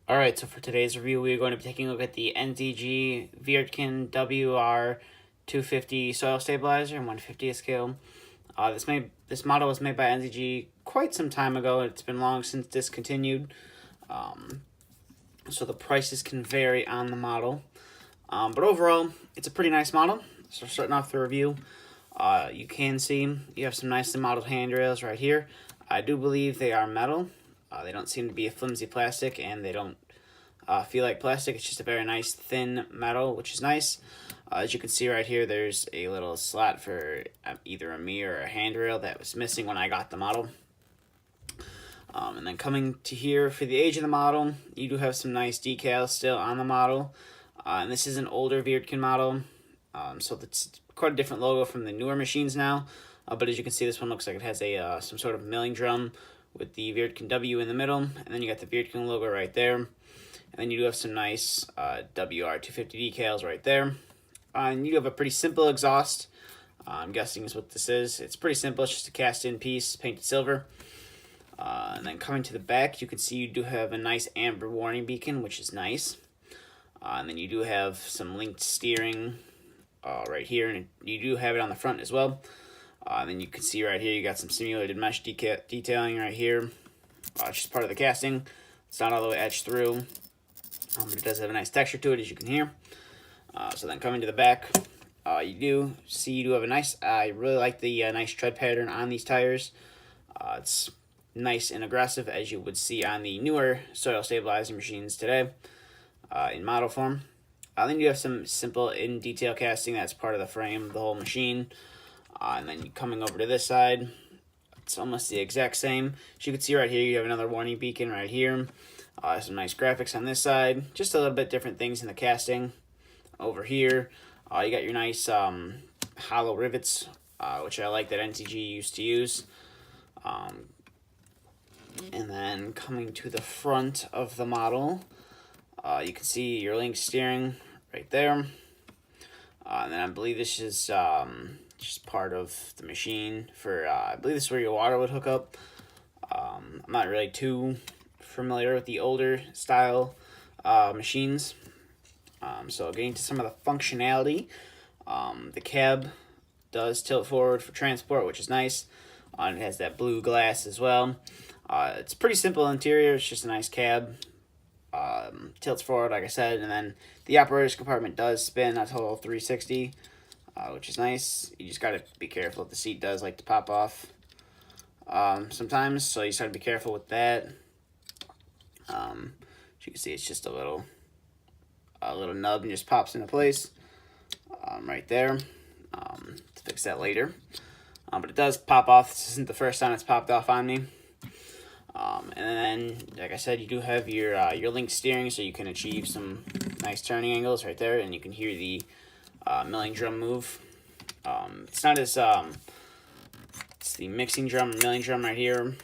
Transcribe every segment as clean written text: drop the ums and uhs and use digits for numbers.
Alright, so for today's review, we are going to be taking a look at the NZG Wirtgen WR 250 soil stabilizer and 150th scale. This model was made by NZG quite some time ago. It's been long since discontinued, so the prices can vary on the model. But overall, it's a pretty nice model. So starting off the review, you can see you have some nicely modeled handrails right here. I do believe they are metal. They don't seem to be a flimsy plastic, and they don't feel like plastic. It's just a very nice thin metal, which is nice. As you can see right here, there's a little slot for either a mirror or a handrail that was missing when I got the model. And then coming to here, for the age of the model, you do have some nice decals still on the model. And this is an older Wirtgen model, so it's quite a different logo from the newer machines now. But as you can see, this one looks like it has a some sort of milling drum with the Wirtgen W in the middle, and then you got the Wirtgen logo right there. And then you do have some nice WR250 decals right there. And you have a pretty simple exhaust. I'm guessing is what this is. It's pretty simple. It's just a cast-in piece, painted silver. And then coming to the back, you can see you do have a nice amber warning beacon, which is nice. And then you do have some linked steering right here, and you do have it on the front as well. And then you can see right here, you got some simulated mesh detailing right here. It's just part of the casting. It's not all the way etched through, but it does have a nice texture to it, as you can hear. So then coming to the back, you do have a nice, I really like the nice tread pattern on these tires. It's nice and aggressive, as you would see on the newer soil stabilizing machines today in model form. Then you have some simple in-detail casting that's part of the frame of the whole machine. And then coming over to this side, it's almost the exact same. As you can see right here, you have another warning beacon right here. Some nice graphics on this side. Just a little bit different things in the casting. Over here, you got your nice hollow rivets, which I like that NZG used to use. And then coming to the front of the model, you can see your link steering right there. And then I believe this is just part of the machine for, I believe this is where your water would hook up. I'm not really too familiar with the older style machines. So getting to some of the functionality, the cab does tilt forward for transport, which is nice. It has that blue glass as well. It's pretty simple interior. It's just a nice cab. Tilts forward, like I said, and then the operator's compartment does spin a total of 360, which is nice. You just got to be careful. The seat does like to pop off sometimes, so you just got to be careful with that. As you can see, it's just a little nub and just pops into place right there. To fix that later, but it does pop off. This isn't the first time it's popped off on me. And then, like I said, you do have your link steering, so you can achieve some nice turning angles right there, and you can hear the milling drum move. It's not as it's the mixing drum or milling drum right here.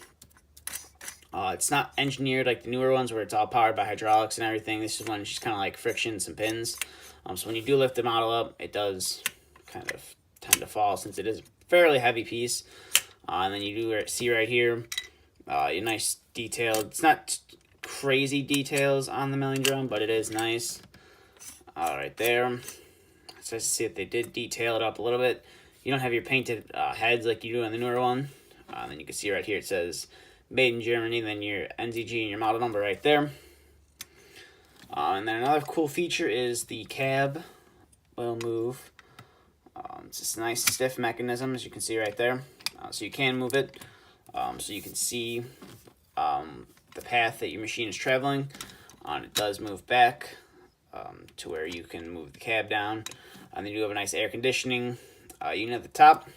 It's not engineered like the newer ones where it's all powered by hydraulics and everything. This is one just kind of like friction, some pins. So when you do lift the model up, it does kind of tend to fall since it is a fairly heavy piece. And then you do see right here, your nice detailed. It's not crazy details on the milling drum, but it is nice. Right there. So I see that they did detail it up a little bit. You don't have your painted heads like you do on the newer one. And then you can see right here it says made in Germany, then your NZG and your model number right there. And then another cool feature is the cab will move. It's just a nice stiff mechanism, as you can see right there. So you can move it, so you can see the path that your machine is traveling. It does move back to where you can move the cab down. And then you have a nice air conditioning unit at the top.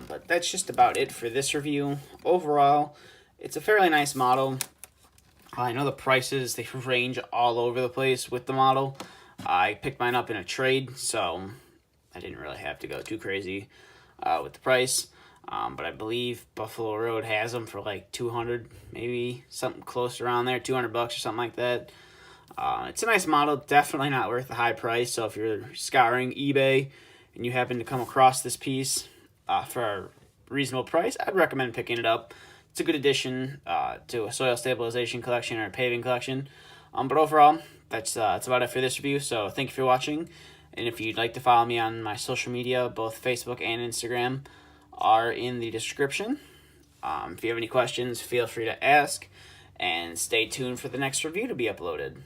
But that's just about it for this review. Overall, it's a fairly nice model. I know the prices, they range all over the place with the model. I picked mine up in a trade, so I didn't really have to go too crazy with the price. But I believe Buffalo Road has them for like 200, maybe something close around there, 200 bucks or something like that. It's a nice model, definitely not worth the high price. So if you're scouring eBay and you happen to come across this piece for a reasonable price, I'd recommend picking it up. It's a good addition to a soil stabilization collection or a paving collection. But overall, that's about it for this review. So thank you for watching. And if you'd like to follow me on my social media, both Facebook and Instagram are in the description. If you have any questions, feel free to ask. And stay tuned for the next review to be uploaded.